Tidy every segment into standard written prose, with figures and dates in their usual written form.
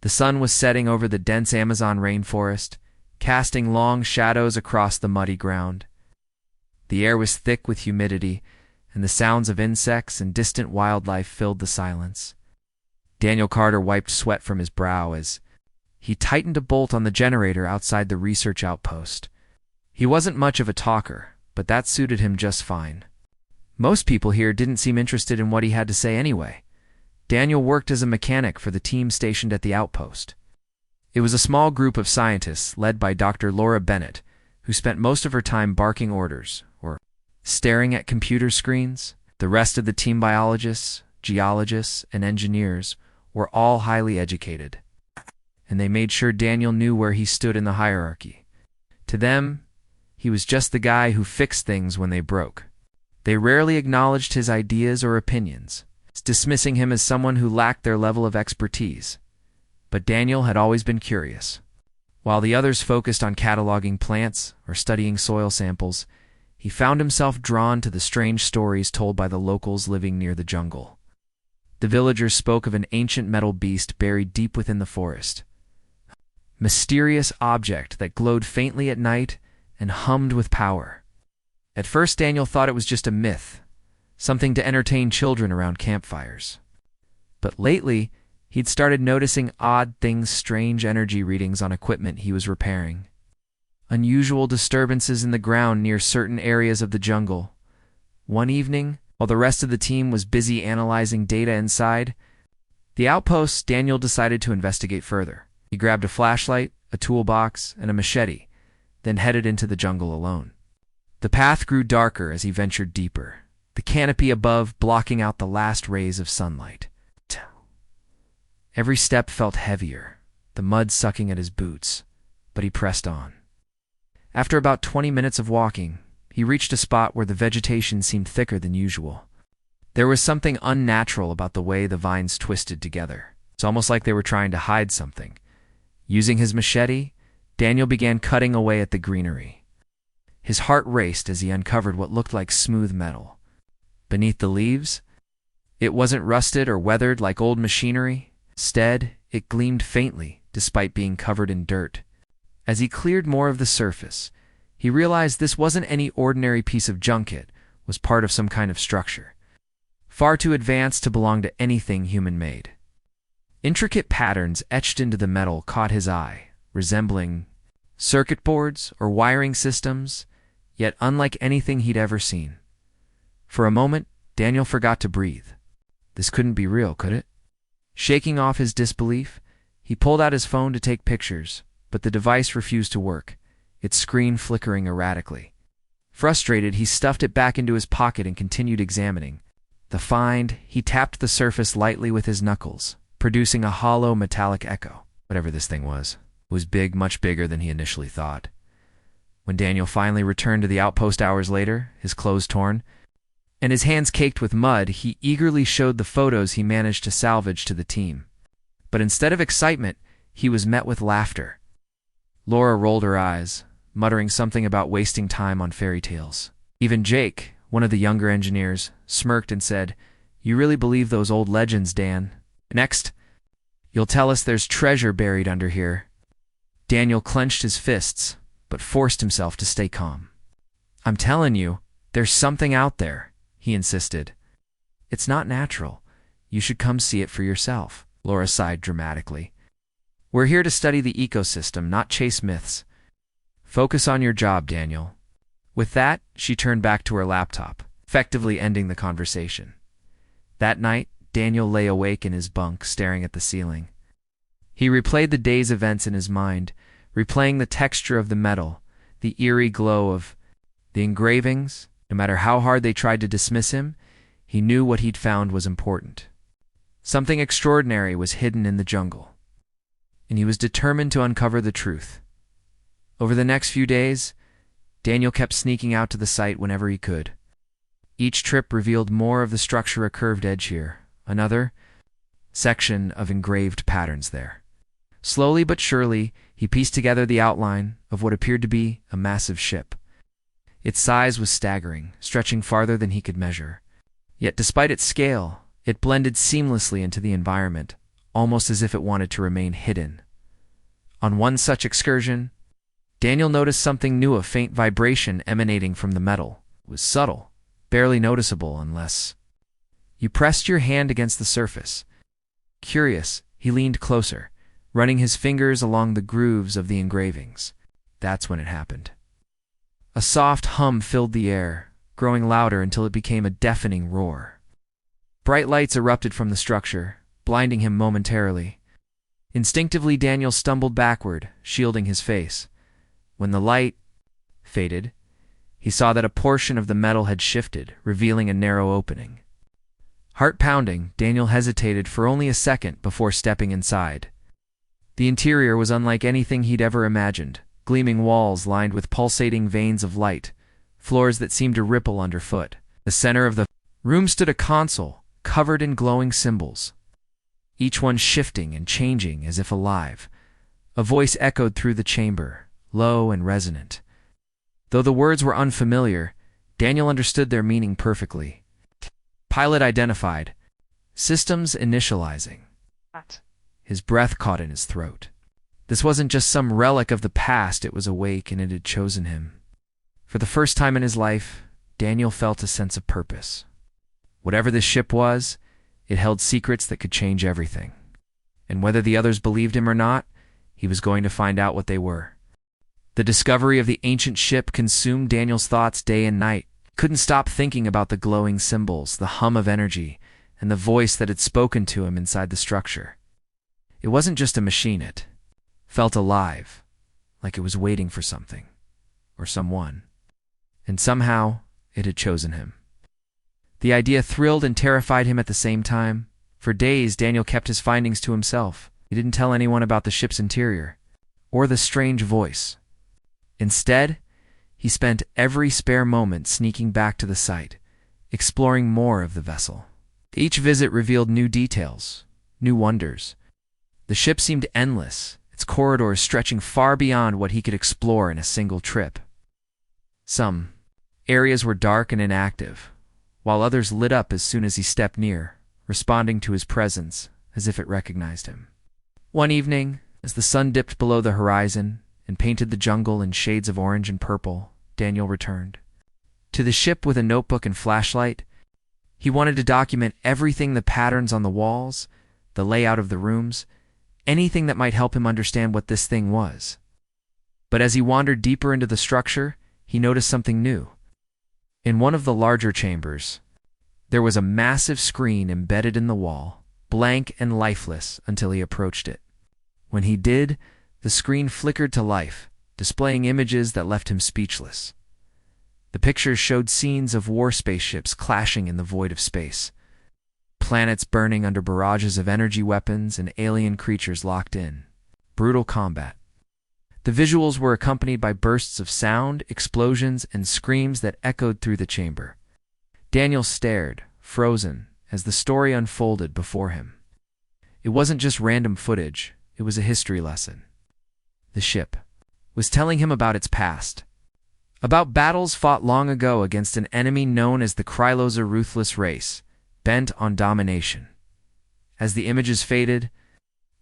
The sun was setting over the dense Amazon rainforest, casting long shadows across the muddy ground. The air was thick with humidity, and the sounds of insects and distant wildlife filled the silence. Daniel Carter wiped sweat from his brow as he tightened a bolt on the generator outside the research outpost. He wasn't much of a talker, but that suited him just fine. Most people here didn't seem interested in what he had to say anyway. Daniel worked as a mechanic for the team stationed at the outpost. It was a small group of scientists led by Dr. Laura Bennett, who spent most of her time barking orders or staring at computer screens. The rest of the team, biologists, geologists, and engineers, were all highly educated, and they made sure Daniel knew where he stood in the hierarchy. To them, he was just the guy who fixed things when they broke. They rarely acknowledged his ideas or opinions, dismissing him as someone who lacked their level of expertise. But Daniel had always been curious. While the others focused on cataloging plants or studying soil samples, he found himself drawn to the strange stories told by the locals living near the jungle. The villagers spoke of an ancient metal beast buried deep within the forest, a mysterious object that glowed faintly at night and hummed with power. At first, Daniel thought it was just a myth, something to entertain children around campfires. But lately, he'd started noticing odd things, strange energy readings on equipment he was repairing, unusual disturbances in the ground near certain areas of the jungle. One evening, while the rest of the team was busy analyzing data inside the outpost, Daniel decided to investigate further. He grabbed a flashlight, a toolbox, and a machete, then headed into the jungle alone. The path grew darker as he ventured deeper, the canopy above blocking out the last rays of sunlight. Every step felt heavier, the mud sucking at his boots, but he pressed on. After about 20 minutes of walking, he reached a spot where the vegetation seemed thicker than usual. There was something unnatural about the way the vines twisted together. It's almost like they were trying to hide something. Using his machete, Daniel began cutting away at the greenery. His heart raced as he uncovered what looked like smooth metal. Beneath the leaves, it wasn't rusted or weathered like old machinery. Instead, it gleamed faintly, despite being covered in dirt. As he cleared more of the surface, he realized this wasn't any ordinary piece of junk. It was part of some kind of structure, far too advanced to belong to anything human-made. Intricate patterns etched into the metal caught his eye, resembling circuit boards or wiring systems, yet unlike anything he'd ever seen. For a moment, Daniel forgot to breathe. This couldn't be real, could it? Shaking off his disbelief, he pulled out his phone to take pictures, but the device refused to work, its screen flickering erratically. Frustrated, he stuffed it back into his pocket and continued examining. He tapped the surface lightly with his knuckles, producing a hollow metallic echo. Whatever this thing was big, much bigger than he initially thought. When Daniel finally returned to the outpost hours later, his clothes torn, and his hands caked with mud, he eagerly showed the photos he managed to salvage to the team. But instead of excitement, he was met with laughter. Laura rolled her eyes, muttering something about wasting time on fairy tales. Even Jake, one of the younger engineers, smirked and said, "You really believe those old legends, Dan? Next, you'll tell us there's treasure buried under here." Daniel clenched his fists, but forced himself to stay calm. "I'm telling you, there's something out there," he insisted. "It's not natural. You should come see it for yourself," Laura sighed dramatically. "We're here to study the ecosystem, not chase myths. Focus on your job, Daniel." With that, she turned back to her laptop, effectively ending the conversation. That night, Daniel lay awake in his bunk, staring at the ceiling. He replayed the day's events in his mind, replaying the texture of the metal, the eerie glow of the engravings. No matter how hard they tried to dismiss him, he knew what he'd found was important. Something extraordinary was hidden in the jungle, and he was determined to uncover the truth. Over the next few days, Daniel kept sneaking out to the site whenever he could. Each trip revealed more of the structure, a curved edge here, another section of engraved patterns there. Slowly but surely, he pieced together the outline of what appeared to be a massive ship. Its size was staggering, stretching farther than he could measure. Yet despite its scale, it blended seamlessly into the environment, almost as if it wanted to remain hidden. On one such excursion, Daniel noticed something new, a faint vibration emanating from the metal. It was subtle, barely noticeable unless you pressed your hand against the surface. Curious, he leaned closer, running his fingers along the grooves of the engravings. That's when it happened. A soft hum filled the air, growing louder until it became a deafening roar. Bright lights erupted from the structure, blinding him momentarily. Instinctively, Daniel stumbled backward, shielding his face. When the light faded, he saw that a portion of the metal had shifted, revealing a narrow opening. Heart pounding, Daniel hesitated for only a second before stepping inside. The interior was unlike anything he'd ever imagined. Gleaming walls lined with pulsating veins of light, floors that seemed to ripple underfoot. The center of the room stood a console, covered in glowing symbols, each one shifting and changing as if alive. A voice echoed through the chamber, low and resonant. Though the words were unfamiliar, Daniel understood their meaning perfectly. Pilot identified. Systems initializing. His breath caught in his throat. This wasn't just some relic of the past, it was awake and it had chosen him. For the first time in his life, Daniel felt a sense of purpose. Whatever this ship was, it held secrets that could change everything. And whether the others believed him or not, he was going to find out what they were. The discovery of the ancient ship consumed Daniel's thoughts day and night. Couldn't stop thinking about the glowing symbols, the hum of energy, and the voice that had spoken to him inside the structure. It wasn't just a machine, it felt alive, like it was waiting for something, or someone. And somehow, it had chosen him. The idea thrilled and terrified him at the same time. For days, Daniel kept his findings to himself. He didn't tell anyone about the ship's interior, or the strange voice. Instead, he spent every spare moment sneaking back to the site, exploring more of the vessel. Each visit revealed new details, new wonders. The ship seemed endless, its corridors stretching far beyond what he could explore in a single trip. Some areas were dark and inactive, while others lit up as soon as he stepped near, responding to his presence as if it recognized him. One evening, as the sun dipped below the horizon and painted the jungle in shades of orange and purple, Daniel returned to the ship with a notebook and flashlight. He wanted to document everything: the patterns on the walls, the layout of the rooms, anything that might help him understand what this thing was. But as he wandered deeper into the structure, he noticed something new. In one of the larger chambers, there was a massive screen embedded in the wall, blank and lifeless until he approached it. When he did, the screen flickered to life, displaying images that left him speechless. The pictures showed scenes of war spaceships clashing in the void of space, planets burning under barrages of energy weapons, and alien creatures locked in brutal combat. The visuals were accompanied by bursts of sound, explosions, and screams that echoed through the chamber. Daniel stared, frozen, as the story unfolded before him. It wasn't just random footage, it was a history lesson. The ship was telling him about its past, about battles fought long ago against an enemy known as the Krylos, a ruthless race, bent on domination. As the images faded,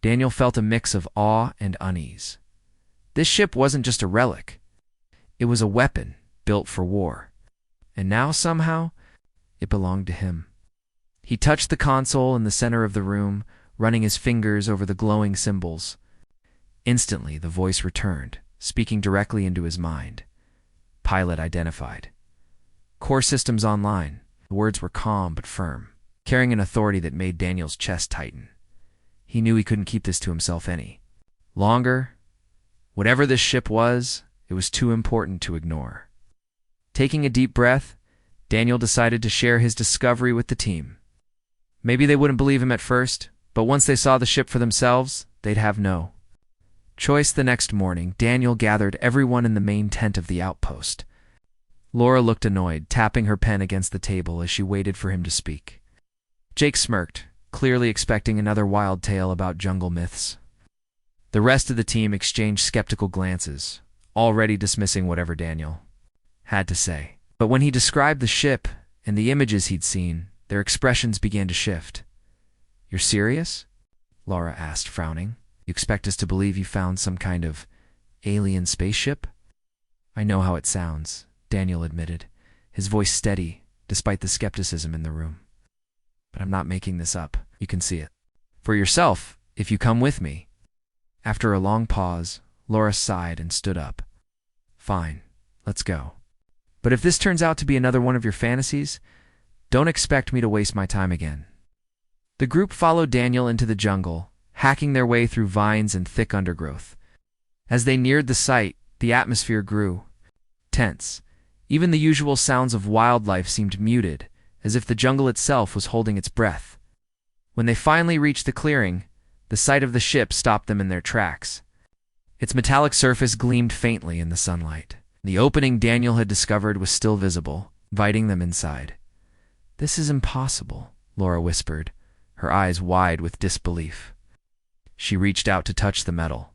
Daniel felt a mix of awe and unease. This ship wasn't just a relic. It was a weapon built for war. And now, somehow, it belonged to him. He touched the console in the center of the room, running his fingers over the glowing symbols. Instantly, the voice returned, speaking directly into his mind. Pilot identified. Core systems online. The words were calm but firm, carrying an authority that made Daniel's chest tighten. He knew he couldn't keep this to himself any longer. Whatever this ship was, it was too important to ignore. Taking a deep breath, Daniel decided to share his discovery with the team. Maybe they wouldn't believe him at first, but once they saw the ship for themselves, they'd have no choice. The next morning, Daniel gathered everyone in the main tent of the outpost. Laura looked annoyed, tapping her pen against the table as she waited for him to speak. Jake smirked, clearly expecting another wild tale about jungle myths. The rest of the team exchanged skeptical glances, already dismissing whatever Daniel had to say. But when he described the ship and the images he'd seen, their expressions began to shift. "You're serious?" Laura asked, frowning. You expect us to believe you found some kind of alien spaceship? I know how it sounds, Daniel admitted, his voice steady despite the skepticism in the room. But I'm not making this up. You can see it for yourself if you come with me. After a long pause, Laura sighed and stood up. Fine, let's go. But if this turns out to be another one of your fantasies, don't expect me to waste my time again. The group followed Daniel into the jungle, hacking their way through vines and thick undergrowth. As they neared the site, the atmosphere grew tense. Even the usual sounds of wildlife seemed muted, as if the jungle itself was holding its breath. When they finally reached the clearing, the sight of the ship stopped them in their tracks. Its metallic surface gleamed faintly in the sunlight. The opening Daniel had discovered was still visible, inviting them inside. This is impossible, Laura whispered, her eyes wide with disbelief. She reached out to touch the metal,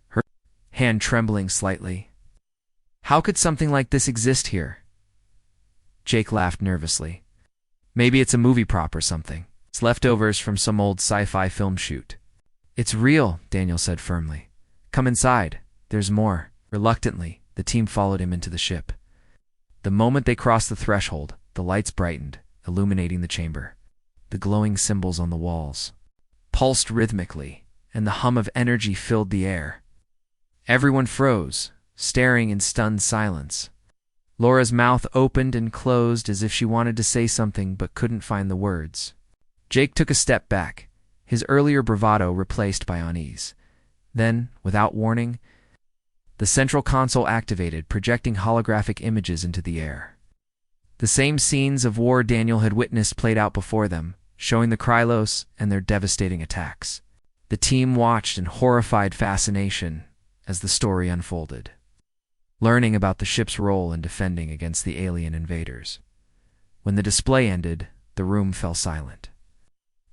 her hand trembling slightly. How could something like this exist here? Jake laughed nervously. Maybe it's a movie prop or something. It's leftovers from some old sci-fi film shoot. It's real, Daniel said firmly. Come inside. There's more. Reluctantly, the team followed him into the ship. The moment they crossed the threshold, the lights brightened, illuminating the chamber. The glowing symbols on the walls pulsed rhythmically, and the hum of energy filled the air. Everyone froze, staring in stunned silence. Laura's mouth opened and closed as if she wanted to say something but couldn't find the words. Jake took a step back, his earlier bravado replaced by unease. Then, without warning, the central console activated, projecting holographic images into the air. The same scenes of war Daniel had witnessed played out before them, showing the Krylos and their devastating attacks. The team watched in horrified fascination as the story unfolded, learning about the ship's role in defending against the alien invaders. When the display ended, the room fell silent.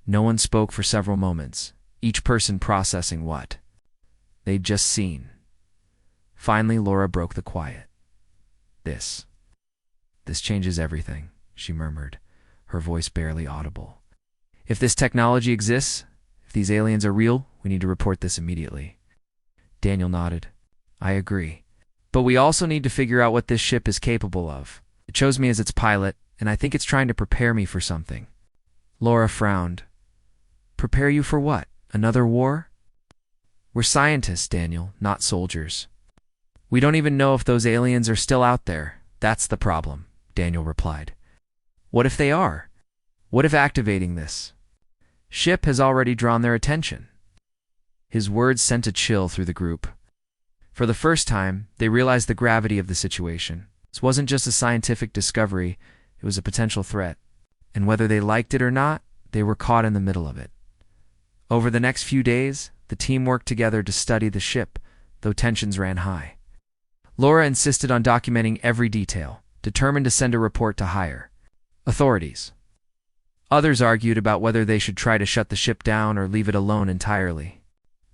No one spoke for several moments, each person processing what they'd just seen. Finally, Laura broke the quiet. This changes everything, she murmured, her voice barely audible. If this technology exists, if these aliens are real, we need to report this immediately. Daniel nodded. I agree. But we also need to figure out what this ship is capable of. It chose me as its pilot, and I think it's trying to prepare me for something. Laura frowned. Prepare you for what? Another war? We're scientists, Daniel, not soldiers. We don't even know if those aliens are still out there. That's the problem, Daniel replied. What if they are? What if activating this ship has already drawn their attention? His words sent a chill through the group. For the first time, they realized the gravity of the situation. This wasn't just a scientific discovery, it was a potential threat. And whether they liked it or not, they were caught in the middle of it. Over the next few days, the team worked together to study the ship, though tensions ran high. Laura insisted on documenting every detail, determined to send a report to higher authorities. Others argued about whether they should try to shut the ship down or leave it alone entirely.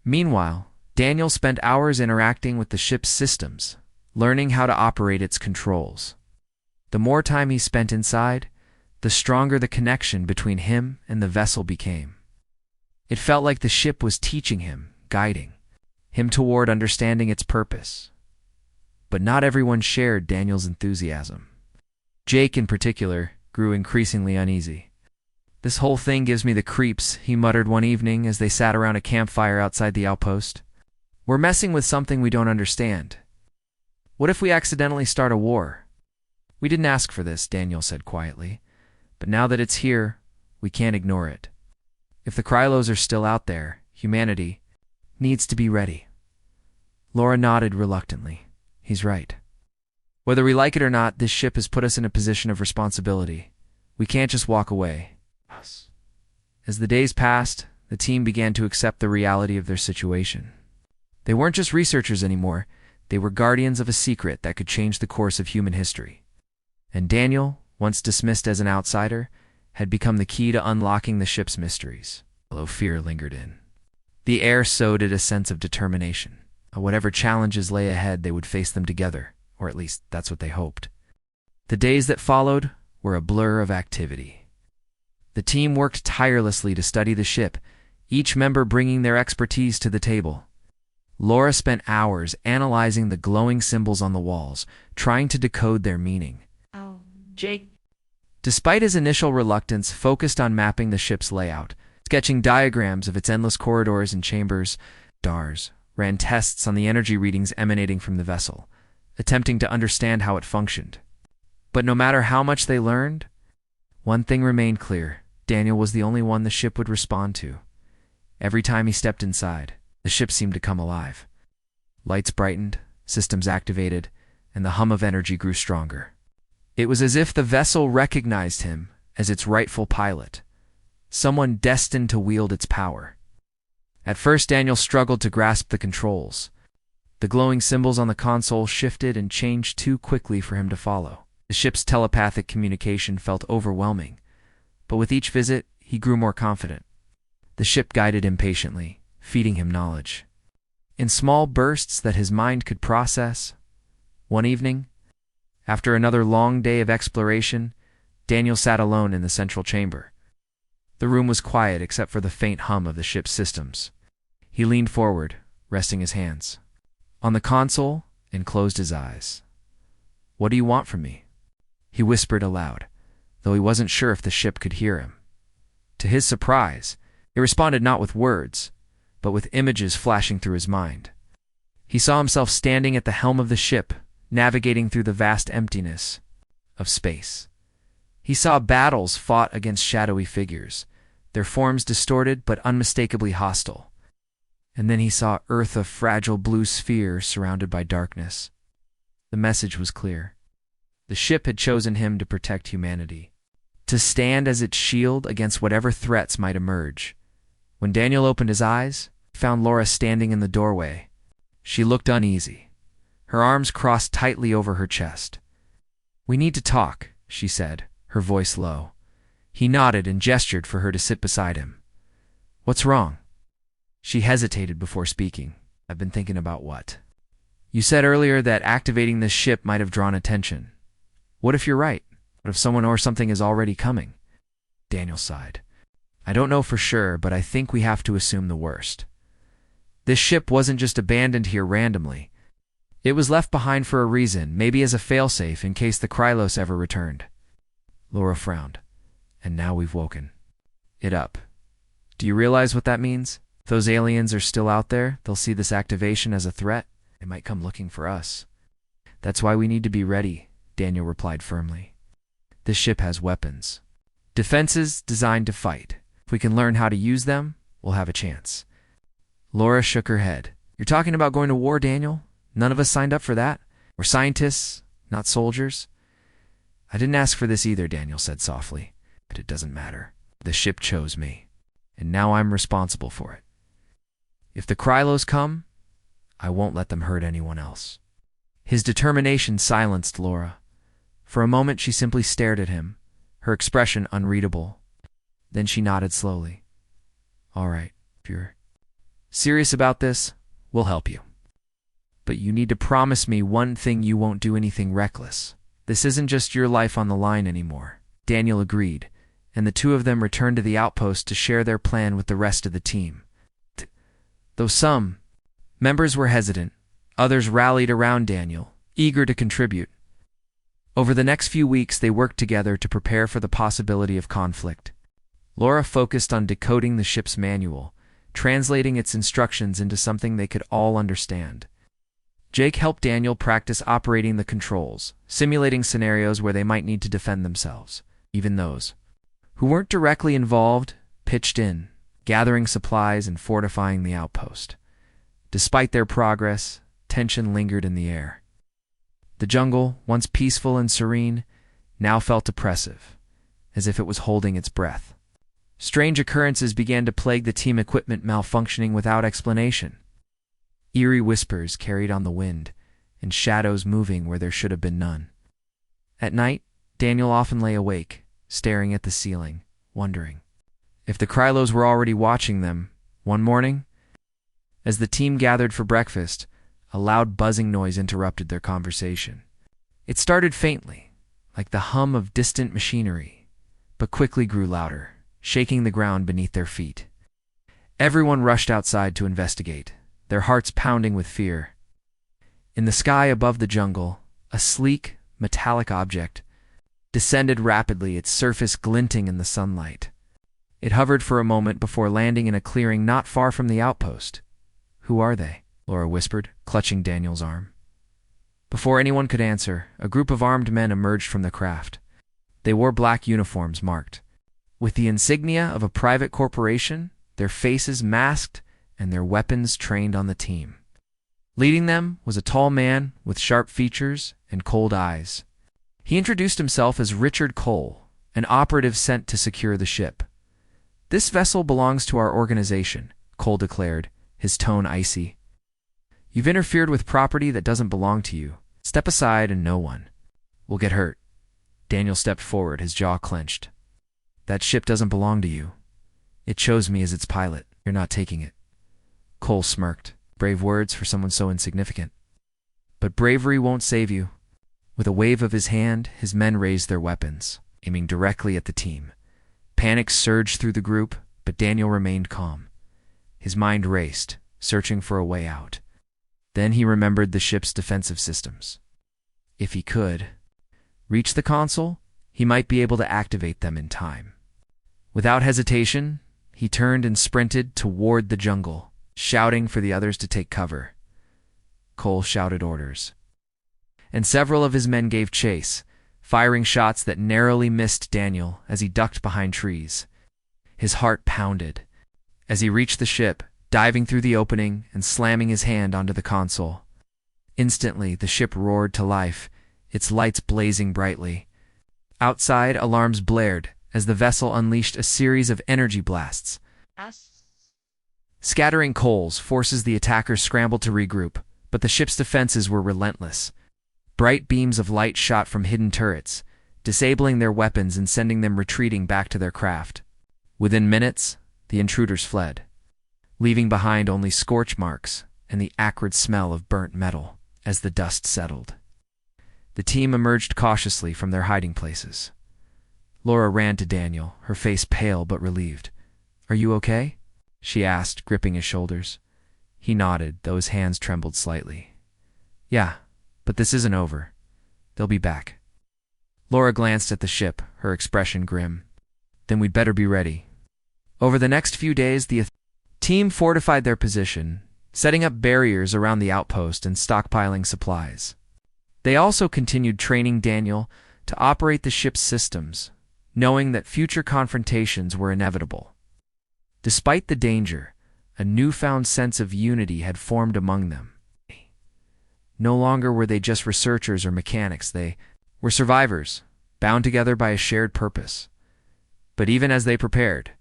Meanwhile, Daniel spent hours interacting with the ship's systems, learning how to operate its controls. The more time he spent inside, the stronger the connection between him and the vessel became. It felt like the ship was teaching him, guiding him toward understanding its purpose. But not everyone shared Daniel's enthusiasm. Jake, in particular, grew increasingly uneasy. This whole thing gives me the creeps, he muttered one evening as they sat around a campfire outside the outpost. We're messing with something we don't understand. What if we accidentally start a war? We didn't ask for this, Daniel said quietly. But now that it's here, we can't ignore it. If the Krylos are still out there, humanity needs to be ready. Laura nodded reluctantly. He's right. Whether we like it or not, this ship has put us in a position of responsibility. We can't just walk away. As the days passed, the team began to accept the reality of their situation. They weren't just researchers anymore, they were guardians of a secret that could change the course of human history. And Daniel, once dismissed as an outsider, had become the key to unlocking the ship's mysteries, although fear lingered in. The air sowed a sense of determination. Whatever challenges lay ahead, they would face them together, or at least that's what they hoped. The days that followed were a blur of activity. The team worked tirelessly to study the ship, each member bringing their expertise to the table. Laura spent hours analyzing the glowing symbols on the walls, trying to decode their meaning. Oh, Jake. Despite his initial reluctance, focused on mapping the ship's layout, sketching diagrams of its endless corridors and chambers, Dars ran tests on the energy readings emanating from the vessel, attempting to understand how it functioned. But no matter how much they learned, one thing remained clear. Daniel was the only one the ship would respond to. Every time he stepped inside, the ship seemed to come alive. Lights brightened, systems activated, and the hum of energy grew stronger. It was as if the vessel recognized him as its rightful pilot, someone destined to wield its power. At first, Daniel struggled to grasp the controls. The glowing symbols on the console shifted and changed too quickly for him to follow. The ship's telepathic communication felt overwhelming, but with each visit, he grew more confident. The ship guided him patiently, feeding him knowledge, in small bursts that his mind could process. One evening, after another long day of exploration, Daniel sat alone in the central chamber. The room was quiet except for the faint hum of the ship's systems. He leaned forward, resting his hands on the console, and closed his eyes. "What do you want from me?" he whispered aloud, though he wasn't sure if the ship could hear him. To his surprise, it responded not with words, but with images flashing through his mind. He saw himself standing at the helm of the ship, navigating through the vast emptiness of space. He saw battles fought against shadowy figures, their forms distorted but unmistakably hostile. And then he saw Earth, a fragile blue sphere surrounded by darkness. The message was clear. The ship had chosen him to protect humanity, to stand as its shield against whatever threats might emerge. When Daniel opened his eyes, he found Laura standing in the doorway. She looked uneasy, her arms crossed tightly over her chest. "We need to talk," she said, her voice low. He nodded and gestured for her to sit beside him. "What's wrong?" She hesitated before speaking. "I've been thinking about what? You said earlier that activating this ship might have drawn attention. What if you're right? What if someone or something is already coming?" Daniel sighed. "I don't know for sure, but I think we have to assume the worst. This ship wasn't just abandoned here randomly. It was left behind for a reason, maybe as a failsafe in case the Krylos ever returned." Laura frowned. "And now we've woken it up. Do you realize what that means? If those aliens are still out there, they'll see this activation as a threat. They might come looking for us. That's why we need to be ready," Daniel replied firmly. "This ship has weapons, defenses designed to fight. If we can learn how to use them, we'll have a chance." Laura shook her head. "You're talking about going to war, Daniel? None of us signed up for that. We're scientists, not soldiers." "I didn't ask for this either," Daniel said softly. "But it doesn't matter. The ship chose me, and now I'm responsible for it. If the Krylos come, I won't let them hurt anyone else." His determination silenced Laura. For a moment she simply stared at him, her expression unreadable. Then she nodded slowly. "All right, if you're serious about this, we'll help you. But you need to promise me one thing: you won't do anything reckless. This isn't just your life on the line anymore." Daniel agreed, and the two of them returned to the outpost to share their plan with the rest of the team. Though some members were hesitant, others rallied around Daniel, eager to contribute. Over the next few weeks, they worked together to prepare for the possibility of conflict. Laura focused on decoding the ship's manual, translating its instructions into something they could all understand. Jake helped Daniel practice operating the controls, simulating scenarios where they might need to defend themselves. Even those who weren't directly involved pitched in, gathering supplies and fortifying the outpost. Despite their progress, tension lingered in the air. The jungle, once peaceful and serene, now felt oppressive, as if it was holding its breath. Strange occurrences began to plague the team, equipment malfunctioning without explanation. Eerie whispers carried on the wind, and shadows moving where there should have been none. At night, Daniel often lay awake, staring at the ceiling, wondering if the Krylos were already watching them. One morning, as the team gathered for breakfast, a loud buzzing noise interrupted their conversation. It started faintly, like the hum of distant machinery, but quickly grew louder, shaking the ground beneath their feet. Everyone rushed outside to investigate, their hearts pounding with fear. In the sky above the jungle, a sleek, metallic object descended rapidly, its surface glinting in the sunlight. It hovered for a moment before landing in a clearing not far from the outpost. "Who are they?" Laura whispered, clutching Daniel's arm. Before anyone could answer, a group of armed men emerged from the craft. They wore black uniforms marked with the insignia of a private corporation, their faces masked and their weapons trained on the team. Leading them was a tall man with sharp features and cold eyes. He introduced himself as Richard Cole, an operative sent to secure the ship. "This vessel belongs to our organization," Cole declared, his tone icy. "You've interfered with property that doesn't belong to you. Step aside and no one will get hurt." Daniel stepped forward, his jaw clenched. "That ship doesn't belong to you. It chose me as its pilot. You're not taking it." Cole smirked. Brave words for someone so insignificant. "But bravery won't save you." With a wave of his hand, his men raised their weapons, aiming directly at the team. Panic surged through the group, but Daniel remained calm. His mind raced, searching for a way out. Then he remembered the ship's defensive systems. If he could reach the console, he might be able to activate them in time. Without hesitation, he turned and sprinted toward the jungle, shouting for the others to take cover. Cole shouted orders, and several of his men gave chase, firing shots that narrowly missed Daniel as he ducked behind trees. His heart pounded as he reached the ship, diving through the opening and slamming his hand onto the console. Instantly, the ship roared to life, its lights blazing brightly. Outside, alarms blared as the vessel unleashed a series of energy blasts. Scattering coals, forces the attackers scrambled to regroup, but the ship's defenses were relentless. Bright beams of light shot from hidden turrets, disabling their weapons and sending them retreating back to their craft. Within minutes, the intruders fled, leaving behind only scorch marks and the acrid smell of burnt metal as the dust settled. The team emerged cautiously from their hiding places. Laura ran to Daniel, her face pale but relieved. "Are you okay?" she asked, gripping his shoulders. He nodded, though his hands trembled slightly. "Yeah, but this isn't over. They'll be back." Laura glanced at the ship, her expression grim. "Then we'd better be ready." Over the next few days, the team fortified their position, setting up barriers around the outpost and stockpiling supplies. They also continued training Daniel to operate the ship's systems, knowing that future confrontations were inevitable. Despite the danger, a newfound sense of unity had formed among them. No longer were they just researchers or mechanics, they were survivors, bound together by a shared purpose. But even as they prepared,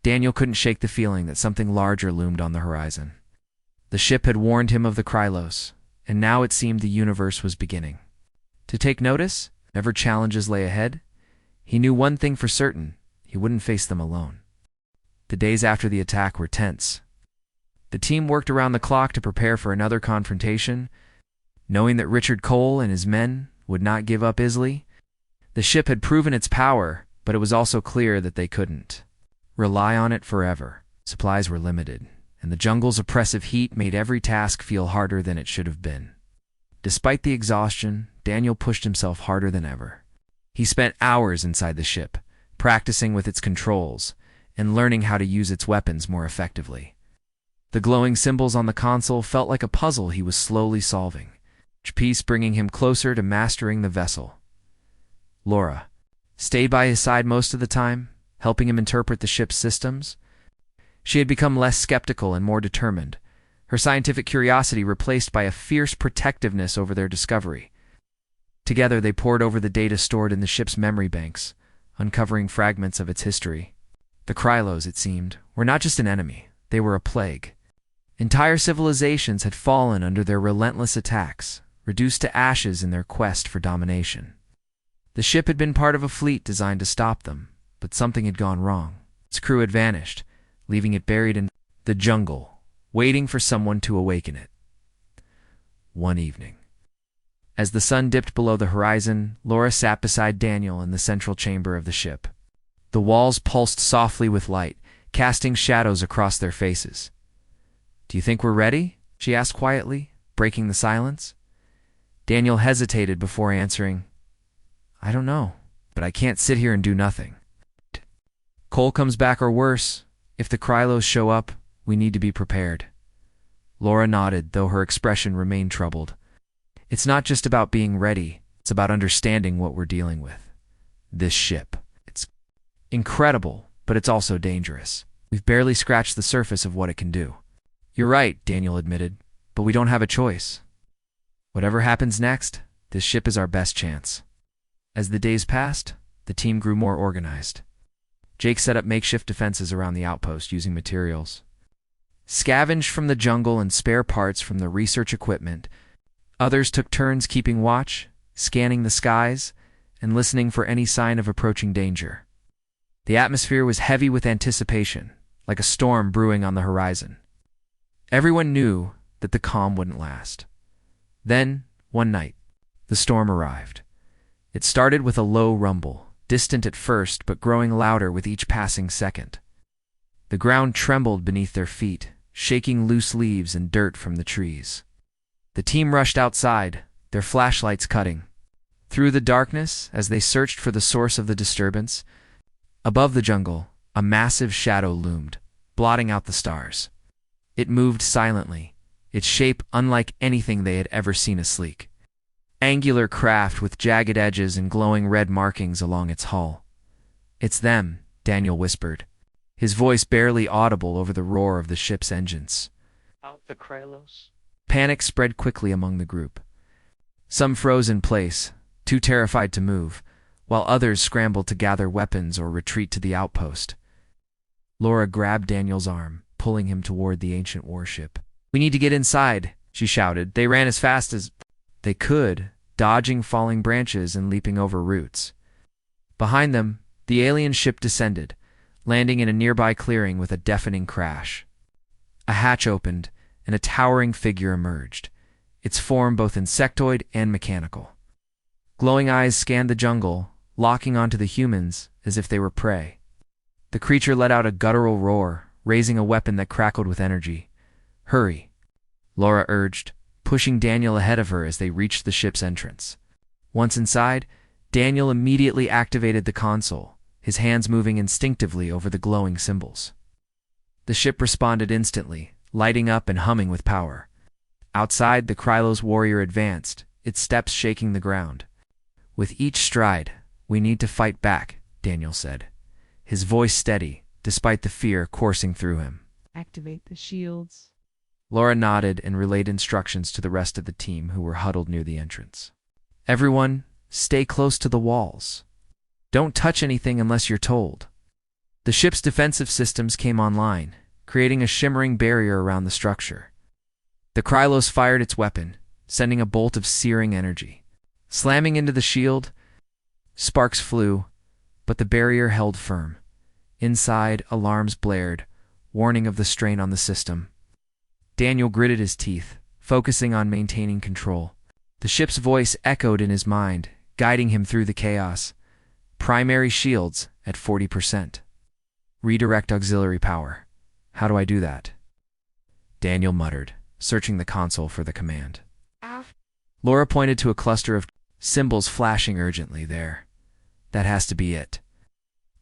Daniel couldn't shake the feeling that something larger loomed on the horizon. The ship had warned him of the Krylos, and now it seemed the universe was beginning to take notice. Whatever challenges lay ahead, he knew one thing for certain: he wouldn't face them alone. The days after the attack were tense. The team worked around the clock to prepare for another confrontation, knowing that Richard Cole and his men would not give up easily. The ship had proven its power, but it was also clear that they couldn't rely on it forever. Supplies were limited, and the jungle's oppressive heat made every task feel harder than it should have been. Despite the exhaustion, Daniel pushed himself harder than ever. He spent hours inside the ship, practicing with its controls and learning how to use its weapons more effectively. The glowing symbols on the console felt like a puzzle he was slowly solving, each piece bringing him closer to mastering the vessel. Laura stayed by his side most of the time, helping him interpret the ship's systems. She had become less skeptical and more determined, her scientific curiosity replaced by a fierce protectiveness over their discovery. Together they pored over the data stored in the ship's memory banks, uncovering fragments of its history. The Krylos, it seemed, were not just an enemy, they were a plague. Entire civilizations had fallen under their relentless attacks, reduced to ashes in their quest for domination. The ship had been part of a fleet designed to stop them, but something had gone wrong. Its crew had vanished, leaving it buried in the jungle, waiting for someone to awaken it. One evening, as the sun dipped below the horizon, Laura sat beside Daniel in the central chamber of the ship. The walls pulsed softly with light, casting shadows across their faces. "Do you think we're ready?" she asked quietly, breaking the silence. Daniel hesitated before answering, "I don't know, but I can't sit here and do nothing. Cole comes back or worse, if the Krylos show up, we need to be prepared." Laura nodded, though her expression remained troubled. "It's not just about being ready, it's about understanding what we're dealing with. This ship. It's incredible, but it's also dangerous. We've barely scratched the surface of what it can do." "You're right," Daniel admitted, "but we don't have a choice. Whatever happens next, this ship is our best chance." As the days passed, the team grew more organized. Jake set up makeshift defenses around the outpost using materials scavenged from the jungle and spare parts from the research equipment. Others took turns keeping watch, scanning the skies, and listening for any sign of approaching danger. The atmosphere was heavy with anticipation, like a storm brewing on the horizon. Everyone knew that the calm wouldn't last. Then, one night, the storm arrived. It started with a low rumble, distant at first but growing louder with each passing second. The ground trembled beneath their feet, shaking loose leaves and dirt from the trees. The team rushed outside, their flashlights cutting through the darkness as they searched for the source of the disturbance. Above the jungle, a massive shadow loomed, blotting out the stars. It moved silently, its shape unlike anything they had ever seen. A sleek, angular craft with jagged edges and glowing red markings along its hull. "It's them," Daniel whispered, his voice barely audible over the roar of the ship's engines. "Out the Krylos?" Panic spread quickly among the group. Some froze in place, too terrified to move, while others scrambled to gather weapons or retreat to the outpost. Laura grabbed Daniel's arm, pulling him toward the ancient warship. "We need to get inside," she shouted. They ran as fast as they could, dodging falling branches and leaping over roots. Behind them, the alien ship descended, landing in a nearby clearing with a deafening crash. A hatch opened, and a towering figure emerged, its form both insectoid and mechanical. Glowing eyes scanned the jungle, locking onto the humans as if they were prey. The creature let out a guttural roar, raising a weapon that crackled with energy. "Hurry," Laura urged, pushing Daniel ahead of her as they reached the ship's entrance. Once inside, Daniel immediately activated the console, his hands moving instinctively over the glowing symbols. The ship responded instantly, lighting up and humming with power. Outside, the Krylos warrior advanced, its steps shaking the ground. "With each stride, we need to fight back," Daniel said, his voice steady, despite the fear coursing through him. "Activate the shields." Laura nodded and relayed instructions to the rest of the team who were huddled near the entrance. "Everyone, stay close to the walls. Don't touch anything unless you're told." The ship's defensive systems came online, creating a shimmering barrier around the structure. The Krylos fired its weapon, sending a bolt of searing energy. Slamming into the shield, sparks flew, but the barrier held firm. Inside, alarms blared, warning of the strain on the system. Daniel gritted his teeth, focusing on maintaining control. The ship's voice echoed in his mind, guiding him through the chaos. "Primary shields at 40%. Redirect auxiliary power. How do I do that?" Daniel muttered, searching the console for the command. Laura pointed to a cluster of symbols flashing urgently there. "That has to be it."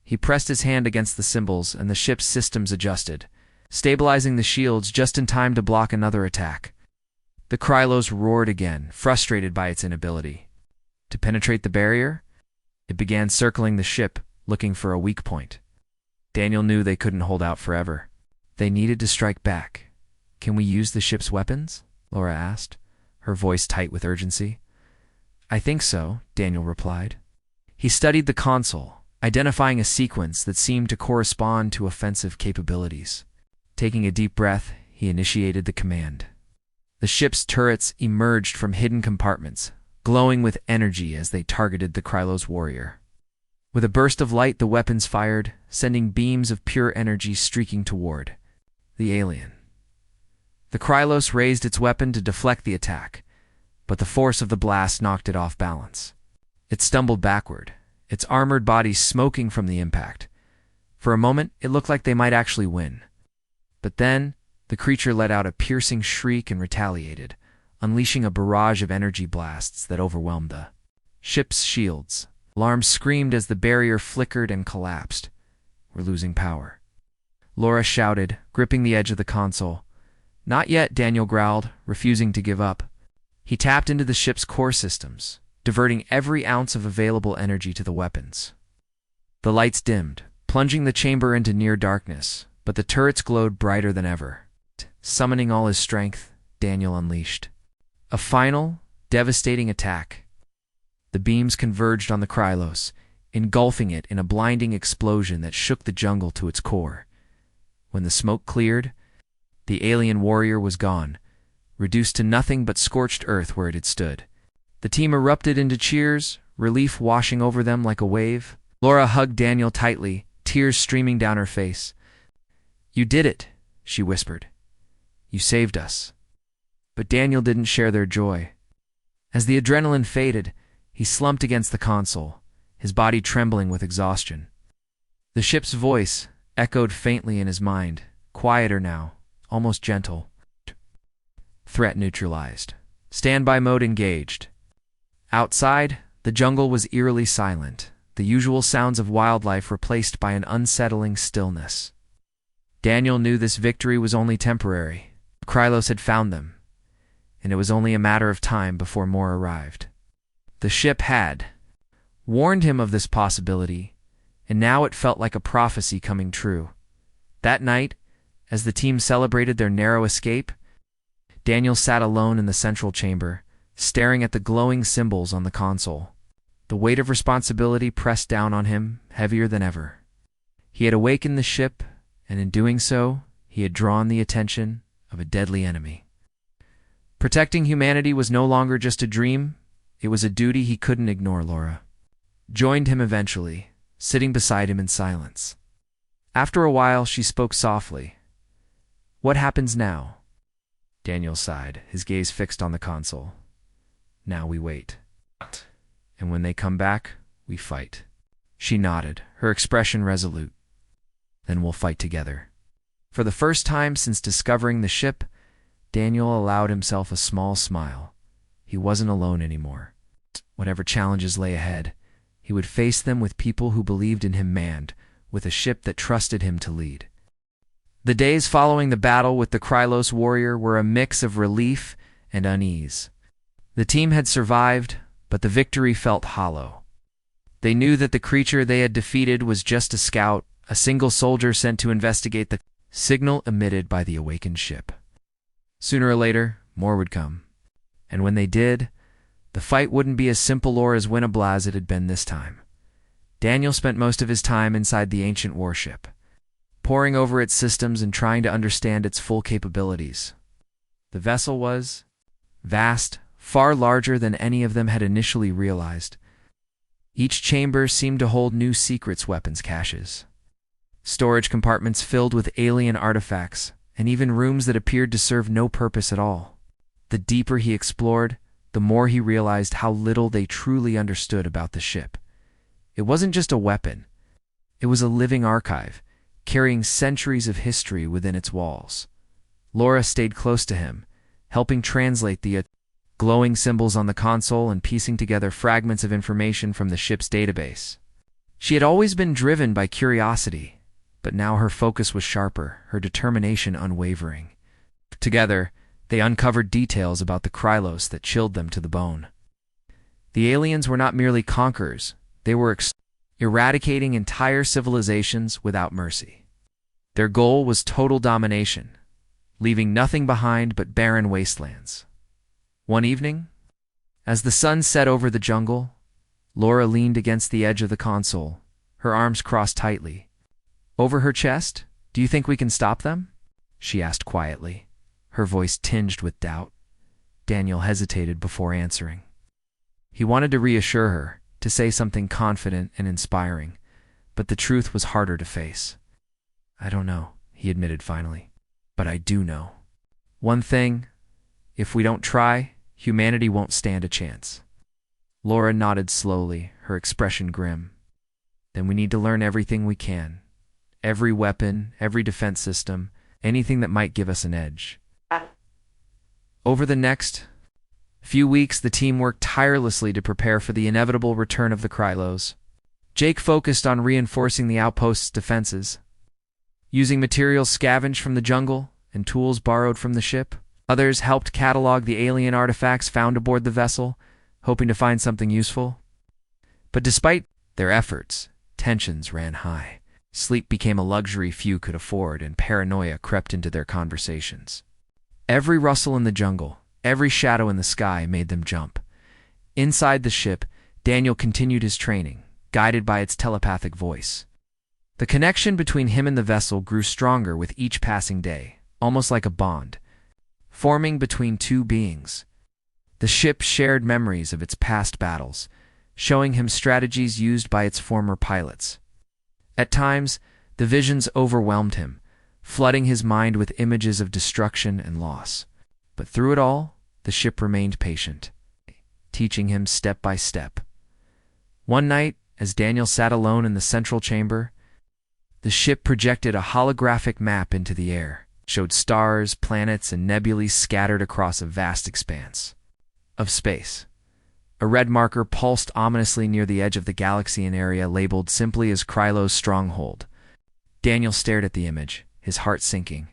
He pressed his hand against the symbols and the ship's systems adjusted, stabilizing the shields just in time to block another attack. The Krylos roared again, frustrated by its inability to penetrate the barrier. It began circling the ship, looking for a weak point. Daniel knew they couldn't hold out forever. They needed to strike back. "Can we use the ship's weapons?" Laura asked, her voice tight with urgency. "I think so," Daniel replied. He studied the console, identifying a sequence that seemed to correspond to offensive capabilities. Taking a deep breath, he initiated the command. The ship's turrets emerged from hidden compartments, glowing with energy as they targeted the Krylos warrior. With a burst of light, the weapons fired, sending beams of pure energy streaking toward the alien. The Krylos raised its weapon to deflect the attack, but the force of the blast knocked it off balance. It stumbled backward, its armored body smoking from the impact. For a moment, it looked like they might actually win. But then, the creature let out a piercing shriek and retaliated, unleashing a barrage of energy blasts that overwhelmed the ship's shields. Alarms screamed as the barrier flickered and collapsed. "We're losing power." Laura shouted, gripping the edge of the console. "Not yet," Daniel growled, refusing to give up. He tapped into the ship's core systems, diverting every ounce of available energy to the weapons. The lights dimmed, plunging the chamber into near darkness, but the turrets glowed brighter than ever. Summoning all his strength, Daniel unleashed a final, devastating attack. The beams converged on the Krylos, engulfing it in a blinding explosion that shook the jungle to its core. When the smoke cleared, the alien warrior was gone, reduced to nothing but scorched earth where it had stood. The team erupted into cheers, relief washing over them like a wave. Laura hugged Daniel tightly, tears streaming down her face. "You did it," she whispered. "You saved us." But Daniel didn't share their joy. As the adrenaline faded, he slumped against the console, his body trembling with exhaustion. The ship's voice echoed faintly in his mind, quieter now, almost gentle. Threat neutralized. Standby mode engaged. Outside, the jungle was eerily silent, the usual sounds of wildlife replaced by an unsettling stillness. Daniel knew this victory was only temporary. Krylos had found them, and it was only a matter of time before more arrived. The ship had warned him of this possibility, and now it felt like a prophecy coming true. That night, as the team celebrated their narrow escape, Daniel sat alone in the central chamber, staring at the glowing symbols on the console. The weight of responsibility pressed down on him, heavier than ever. He had awakened the ship, and in doing so, he had drawn the attention of a deadly enemy. Protecting humanity was no longer just a dream, it was a duty he couldn't ignore. Laura joined him eventually, sitting beside him in silence. After a while, she spoke softly. "What happens now?" Daniel sighed, his gaze fixed on the console. "Now we wait. And when they come back, we fight." She nodded, her expression resolute. "Then we'll fight together." For the first time since discovering the ship, Daniel allowed himself a small smile. He wasn't alone anymore. Whatever challenges lay ahead, he would face them with people who believed in him, manned with a ship that trusted him to lead. The days following the battle with the Krylos warrior were a mix of relief and unease. The team had survived, but the victory felt hollow. They knew that the creature they had defeated was just a scout, a single soldier sent to investigate the signal emitted by the awakened ship. Sooner or later, more would come. And when they did, the fight wouldn't be as simple or as winnable as it had been this time. Daniel spent most of his time inside the ancient warship, poring over its systems and trying to understand its full capabilities. The vessel was vast, far larger than any of them had initially realized. Each chamber seemed to hold new secrets, weapons caches, storage compartments filled with alien artifacts, and even rooms that appeared to serve no purpose at all. The deeper he explored, the more he realized how little they truly understood about the ship. It wasn't just a weapon. It was a living archive, carrying centuries of history within its walls. Laura stayed close to him, helping translate the glowing symbols on the console and piecing together fragments of information from the ship's database. She had always been driven by curiosity, but now her focus was sharper, her determination unwavering. Together, they uncovered details about the Krylos that chilled them to the bone. The aliens were not merely conquerors, they were eradicating entire civilizations without mercy. Their goal was total domination, leaving nothing behind but barren wastelands. One evening, as the sun set over the jungle, Laura leaned against the edge of the console, her arms crossed tightly. Over her chest, "Do you think we can stop them?" she asked quietly, her voice tinged with doubt. Daniel hesitated before answering. He wanted to reassure her, to say something confident and inspiring, but the truth was harder to face. "I don't know," he admitted finally, "but I do know. One thing, if we don't try, humanity won't stand a chance." Laura nodded slowly, her expression grim. "Then we need to learn everything we can. every weapon, every defense system, anything that might give us an edge. Over the next few weeks, the team worked tirelessly to prepare for the inevitable return of the Krylos. Jake focused on reinforcing the outpost's defenses, using materials scavenged from the jungle and tools borrowed from the ship. Others helped catalog the alien artifacts found aboard the vessel, hoping to find something useful. But despite their efforts, tensions ran high. Sleep became a luxury few could afford, and paranoia crept into their conversations. Every rustle in the jungle, every shadow in the sky made them jump. Inside the ship, Daniel continued his training, guided by its telepathic voice. The connection between him and the vessel grew stronger with each passing day, almost like a bond, forming between two beings. The ship shared memories of its past battles, showing him strategies used by its former pilots. At times, the visions overwhelmed him, flooding his mind with images of destruction and loss. But through it all, the ship remained patient, teaching him step by step. One night, as Daniel sat alone in the central chamber, the ship projected a holographic map into the air, showed stars, planets, and nebulae scattered across a vast expanse of space. A red marker pulsed ominously near the edge of the galaxy, an area labeled simply as Krylos' stronghold. Daniel stared at the image, his heart sinking.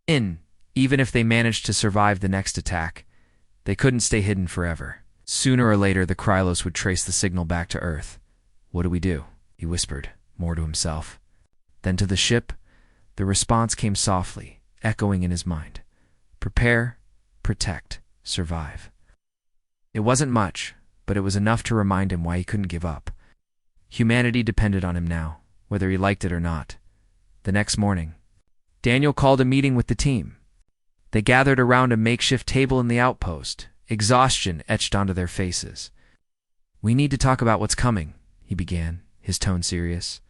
Even if they managed to survive the next attack, they couldn't stay hidden forever. Sooner or later, the Krylos would trace the signal back to Earth. "What do we do?" he whispered, more to himself. Then to the ship, the response came softly, echoing in his mind. Prepare, protect, survive. It wasn't much, but it was enough to remind him why he couldn't give up. Humanity depended on him now, whether he liked it or not. The next morning, Daniel called a meeting with the team. They gathered around a makeshift table in the outpost, exhaustion etched onto their faces. "We need to talk about what's coming," he began, his tone serious.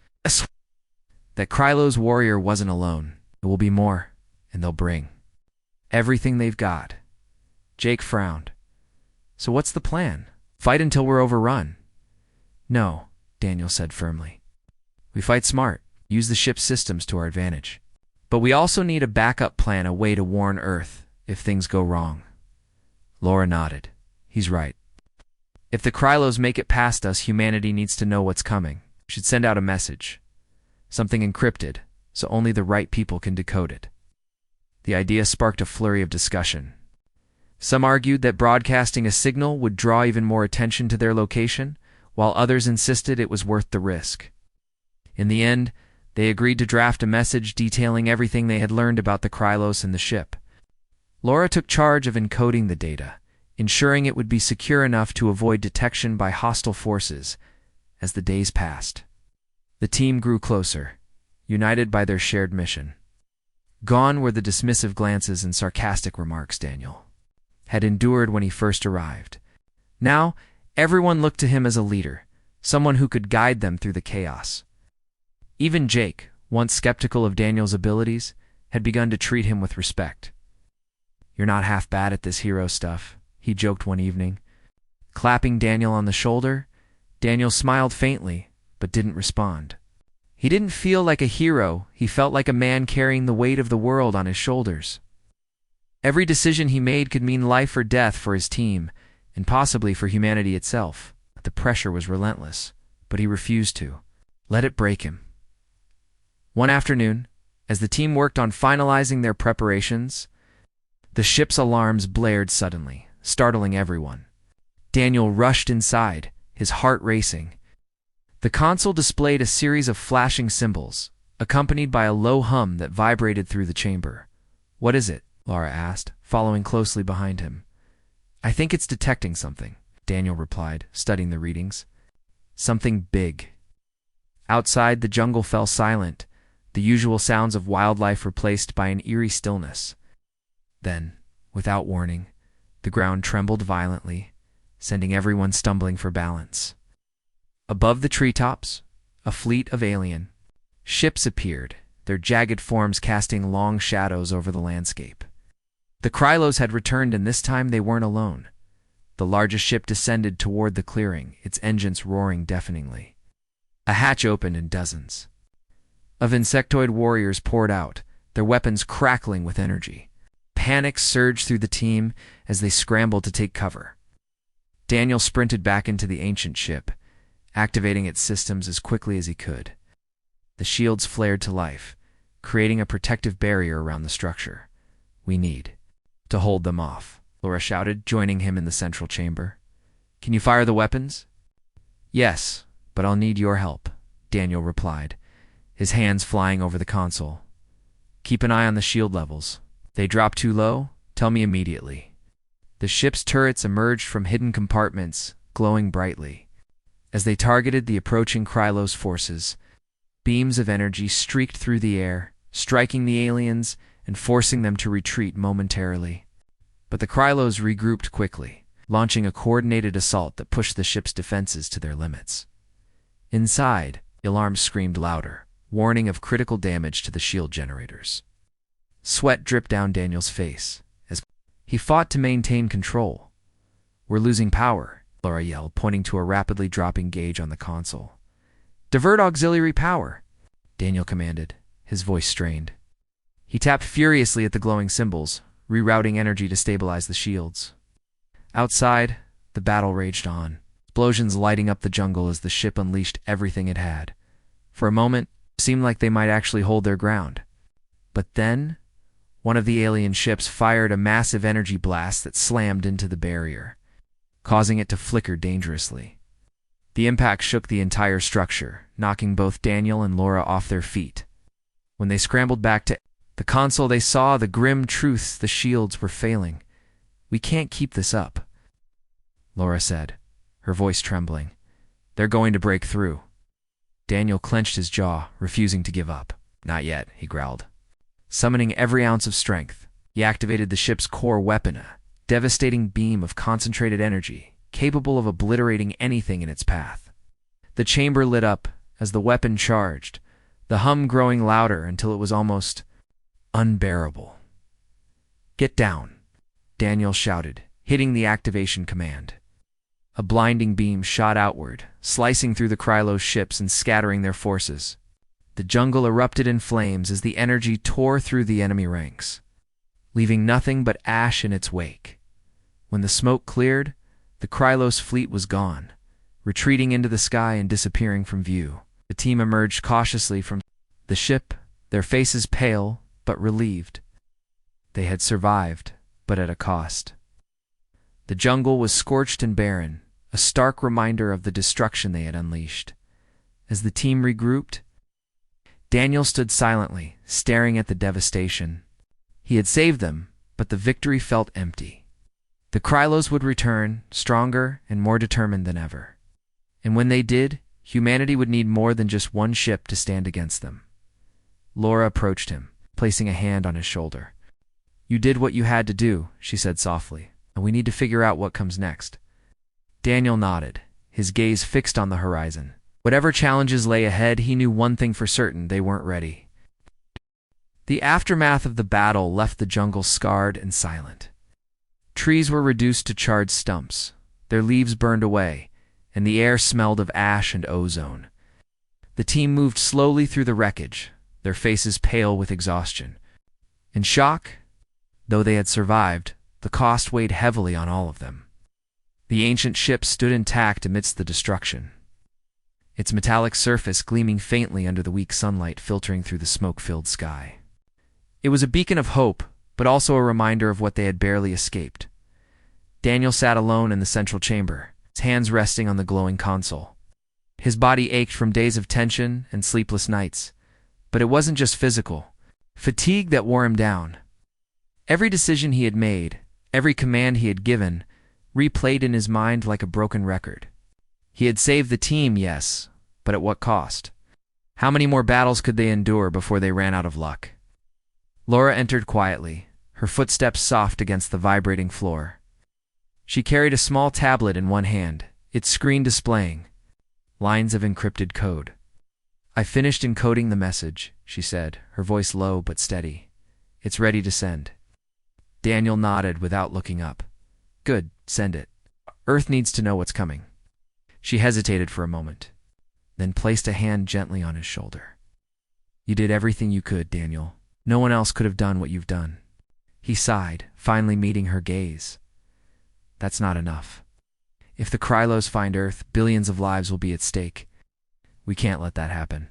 "That Krylos' warrior wasn't alone. There will be more, and they'll bring everything they've got." Jake frowned. "So what's the plan? Fight until we're overrun?" "No," Daniel said firmly. "We fight smart, use the ship's systems to our advantage. But we also need a backup plan, a way to warn Earth if things go wrong." Laura nodded. "He's right. If the Krylos make it past us, humanity needs to know what's coming. We should send out a message. Something encrypted, so only the right people can decode it." The idea sparked a flurry of discussion. Some argued that broadcasting a signal would draw even more attention to their location, while others insisted it was worth the risk. In the end, they agreed to draft a message detailing everything they had learned about the Krylos and the ship. Laura took charge of encoding the data, ensuring it would be secure enough to avoid detection by hostile forces. As the days passed, the team grew closer, united by their shared mission. Gone were the dismissive glances and sarcastic remarks Daniel had endured when he first arrived. Now, everyone looked to him as a leader, someone who could guide them through the chaos. Even Jake, once skeptical of Daniel's abilities, had begun to treat him with respect. "You're not half bad at this hero stuff," he joked one evening. Clapping Daniel on the shoulder, Daniel smiled faintly, but didn't respond. He didn't feel like a hero, he felt like a man carrying the weight of the world on his shoulders. Every decision he made could mean life or death for his team, and possibly for humanity itself. The pressure was relentless, but he refused to let it break him. One afternoon, as the team worked on finalizing their preparations, the ship's alarms blared suddenly, startling everyone. Daniel rushed inside, his heart racing. The console displayed a series of flashing symbols, accompanied by a low hum that vibrated through the chamber. "What is it?" Laura asked, following closely behind him. "I think it's detecting something," Daniel replied, studying the readings. "Something big." Outside, the jungle fell silent, the usual sounds of wildlife replaced by an eerie stillness. Then, without warning, the ground trembled violently, sending everyone stumbling for balance. Above the treetops, a fleet of alien ships appeared, their jagged forms casting long shadows over the landscape. The Krylos had returned, and this time they weren't alone. The largest ship descended toward the clearing, its engines roaring deafeningly. A hatch opened, and dozens of insectoid warriors poured out, their weapons crackling with energy. Panic surged through the team as they scrambled to take cover. Daniel sprinted back into the ancient ship, activating its systems as quickly as he could. The shields flared to life, creating a protective barrier around the structure. "We need to hold them off," Laura shouted, joining him in the central chamber. "Can you fire the weapons?" "Yes, but I'll need your help," Daniel replied, his hands flying over the console. "Keep an eye on the shield levels. If they drop too low, tell me immediately." The ship's turrets emerged from hidden compartments, glowing brightly. As they targeted the approaching Krylos forces, beams of energy streaked through the air, striking the aliens and forcing them to retreat momentarily. But the Krylos regrouped quickly, launching a coordinated assault that pushed the ship's defenses to their limits. Inside, alarms screamed louder, warning of critical damage to the shield generators. Sweat dripped down Daniel's face as he fought to maintain control. "We're losing power," Laura yelled, pointing to a rapidly dropping gauge on the console. "Divert auxiliary power," Daniel commanded, his voice strained. He tapped furiously at the glowing symbols, rerouting energy to stabilize the shields. Outside, the battle raged on, explosions lighting up the jungle as the ship unleashed everything it had. For a moment, it seemed like they might actually hold their ground. But then, one of the alien ships fired a massive energy blast that slammed into the barrier, causing it to flicker dangerously. The impact shook the entire structure, knocking both Daniel and Laura off their feet. When they scrambled back to the console, they saw the grim truth: the shields were failing. "We can't keep this up," Laura said, her voice trembling. "They're going to break through." Daniel clenched his jaw, refusing to give up. "Not yet," he growled. Summoning every ounce of strength, he activated the ship's core weapon, a devastating beam of concentrated energy, capable of obliterating anything in its path. The chamber lit up as the weapon charged, the hum growing louder until it was almost unbearable. "Get down," Daniel shouted, hitting the activation command. A blinding beam shot outward, slicing through the Krylos ships and scattering their forces. The jungle erupted in flames as the energy tore through the enemy ranks, leaving nothing but ash in its wake. When the smoke cleared, the Krylos fleet was gone, retreating into the sky and disappearing from view. The team emerged cautiously from the ship, their faces pale but relieved. They had survived, but at a cost. The jungle was scorched and barren, a stark reminder of the destruction they had unleashed. As the team regrouped, Daniel stood silently, staring at the devastation. He had saved them, but the victory felt empty. The Krylos would return, stronger and more determined than ever. And when they did, humanity would need more than just one ship to stand against them. Laura approached him, placing a hand on his shoulder. "You did what you had to do," she said softly, "and we need to figure out what comes next." Daniel nodded, his gaze fixed on the horizon. Whatever challenges lay ahead, he knew one thing for certain: they weren't ready. The aftermath of the battle left the jungle scarred and silent. Trees were reduced to charred stumps, their leaves burned away, and the air smelled of ash and ozone. The team moved slowly through the wreckage, their faces pale with exhaustion. In shock, though they had survived, the cost weighed heavily on all of them. The ancient ship stood intact amidst the destruction, its metallic surface gleaming faintly under the weak sunlight filtering through the smoke-filled sky. It was a beacon of hope, but also a reminder of what they had barely escaped. Daniel sat alone in the central chamber, his hands resting on the glowing console. His body ached from days of tension and sleepless nights, but it wasn't just physical fatigue that wore him down. Every decision he had made, every command he had given, replayed in his mind like a broken record. He had saved the team, yes, but at what cost? How many more battles could they endure before they ran out of luck? Laura entered quietly, her footsteps soft against the vibrating floor. She carried a small tablet in one hand, its screen displaying lines of encrypted code. "I finished encoding the message," she said, her voice low but steady. "It's ready to send." Daniel nodded without looking up. "Good, send it. Earth needs to know what's coming." She hesitated for a moment, then placed a hand gently on his shoulder. You did everything you could, Daniel. No one else could have done what you've done. He sighed, finally meeting her gaze. That's not enough. If the Krylos find Earth, billions of lives will be at stake. We can't let that happen.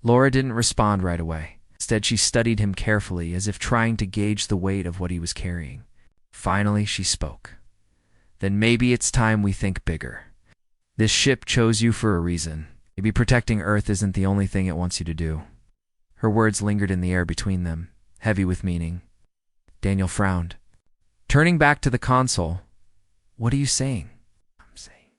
Laura didn't respond right away. Instead, she studied him carefully, as if trying to gauge the weight of what he was carrying. Finally, she spoke. Then maybe it's time we think bigger. This ship chose you for a reason. Maybe protecting Earth isn't the only thing it wants you to do. Her words lingered in the air between them, heavy with meaning. Daniel frowned. Turning back to the console, what are you saying? I'm saying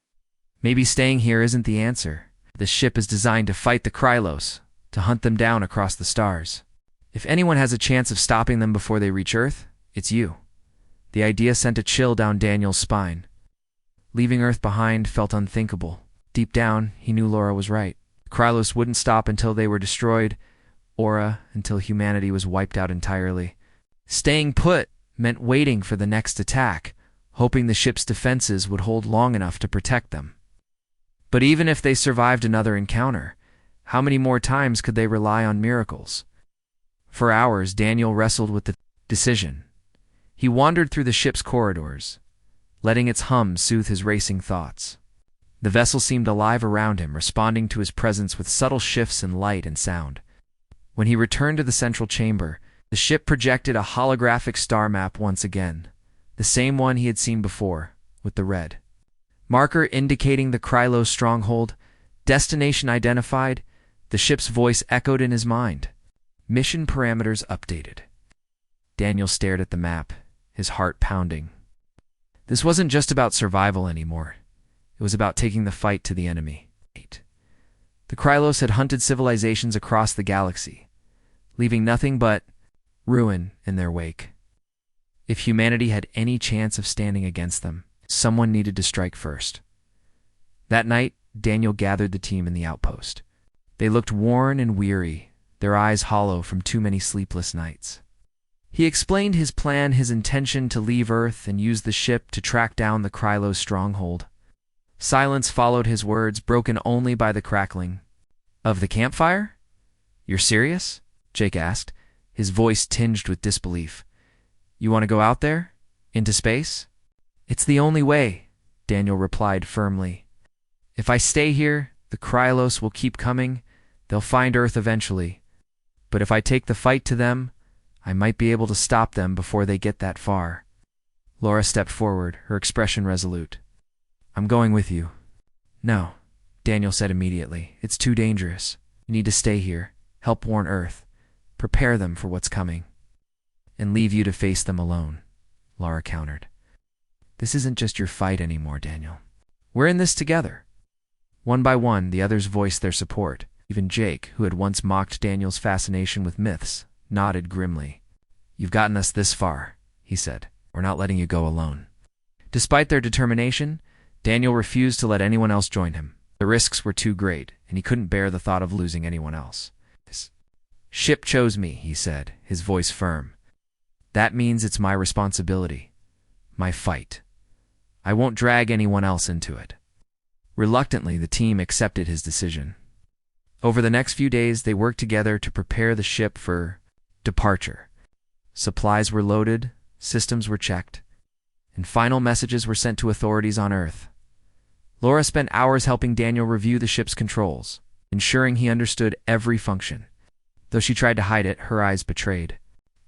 maybe staying here isn't the answer. This ship is designed to fight the Krylos, to hunt them down across the stars. If anyone has a chance of stopping them before they reach Earth, it's you. The idea sent a chill down Daniel's spine. Leaving Earth behind felt unthinkable. Deep down, he knew Laura was right. The Krylos wouldn't stop until they were destroyed, or until humanity was wiped out entirely. Staying put meant waiting for the next attack, hoping the ship's defenses would hold long enough to protect them. But even if they survived another encounter, how many more times could they rely on miracles? For hours, Daniel wrestled with the decision. He wandered through the ship's corridors, letting its hum soothe his racing thoughts. The vessel seemed alive around him, responding to his presence with subtle shifts in light and sound. When he returned to the central chamber, the ship projected a holographic star map once again, the same one he had seen before, with the red marker indicating the Krylos stronghold. Destination identified. The ship's voice echoed in his mind. Mission parameters updated. Daniel stared at the map, his heart pounding. This wasn't just about survival anymore. It was about taking the fight to the enemy. The Krylos had hunted civilizations across the galaxy, leaving nothing but ruin in their wake. If humanity had any chance of standing against them, someone needed to strike first. That night, Daniel gathered the team in the outpost. They looked worn and weary, their eyes hollow from too many sleepless nights. He explained his plan, his intention to leave Earth and use the ship to track down the Krylos stronghold. Silence followed his words, broken only by the crackling of the campfire. You're serious? Jake asked, his voice tinged with disbelief. You want to go out there? Into space? It's the only way, Daniel replied firmly. If I stay here, the Krylos will keep coming. They'll find Earth eventually. But if I take the fight to them, I might be able to stop them before they get that far. Laura stepped forward, her expression resolute. I'm going with you. No, Daniel said immediately. It's too dangerous. You need to stay here, help warn Earth, prepare them for what's coming. And leave you to face them alone, Laura countered. This isn't just your fight anymore, Daniel. We're in this together. One by one, the others voiced their support. Even Jake, who had once mocked Daniel's fascination with myths, nodded grimly. You've gotten us this far, he said. We're not letting you go alone. Despite their determination, Daniel refused to let anyone else join him. The risks were too great, and he couldn't bear the thought of losing anyone else. This ship chose me, he said, his voice firm. That means it's my responsibility. My fight. I won't drag anyone else into it. Reluctantly, the team accepted his decision. Over the next few days, they worked together to prepare the ship for departure. Supplies were loaded, systems were checked, and final messages were sent to authorities on Earth. Laura spent hours helping Daniel review the ship's controls, ensuring he understood every function. Though she tried to hide it, her eyes betrayed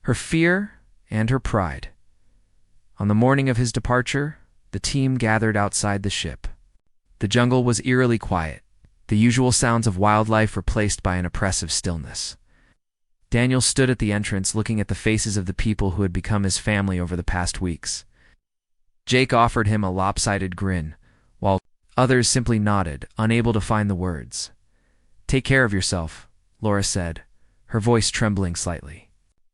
her fear and her pride. On the morning of his departure, the team gathered outside the ship. The jungle was eerily quiet, the usual sounds of wildlife replaced by an oppressive stillness. Daniel stood at the entrance looking at the faces of the people who had become his family over the past weeks. Jake offered him a lopsided grin, while others simply nodded, unable to find the words. Take care of yourself, Laura said, her voice trembling slightly.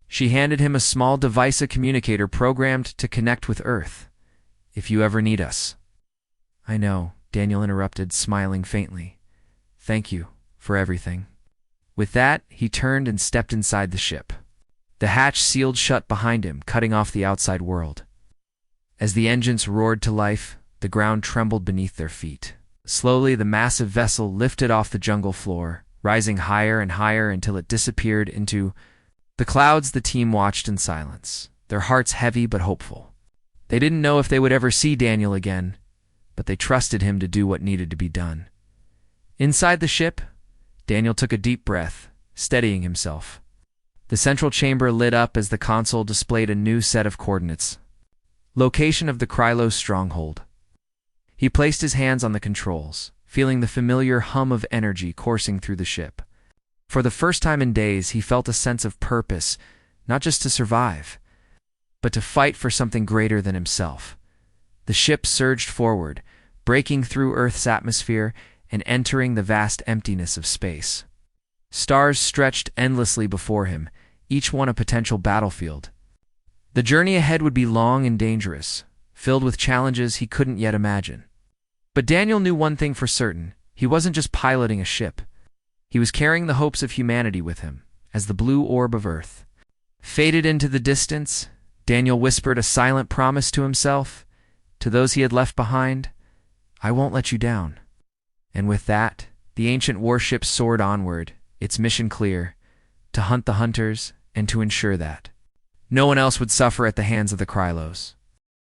She handed him a small device, a communicator programmed to connect with Earth. If you ever need us. I know, Daniel interrupted, smiling faintly. Thank you for everything. With that, he turned and stepped inside the ship. The hatch sealed shut behind him, cutting off the outside world. As the engines roared to life, the ground trembled beneath their feet. Slowly, the massive vessel lifted off the jungle floor, rising higher and higher until it disappeared into the clouds. The team watched in silence, their hearts heavy but hopeful. They didn't know if they would ever see Daniel again, but they trusted him to do what needed to be done. Inside the ship, Daniel took a deep breath, steadying himself. The central chamber lit up as the console displayed a new set of coordinates. Location of the Krylos stronghold. He placed his hands on the controls, feeling the familiar hum of energy coursing through the ship. For the first time in days, he felt a sense of purpose, not just to survive, but to fight for something greater than himself. The ship surged forward, breaking through Earth's atmosphere and entering the vast emptiness of space. Stars stretched endlessly before him, each one a potential battlefield. The journey ahead would be long and dangerous, filled with challenges he couldn't yet imagine. But Daniel knew one thing for certain: he wasn't just piloting a ship. He was carrying the hopes of humanity with him, as the blue orb of Earth faded into the distance. Daniel whispered a silent promise to himself, to those he had left behind: "I won't let you down." And with that, the ancient warship soared onward, its mission clear: to hunt the hunters and to ensure that no one else would suffer at the hands of the Krylos.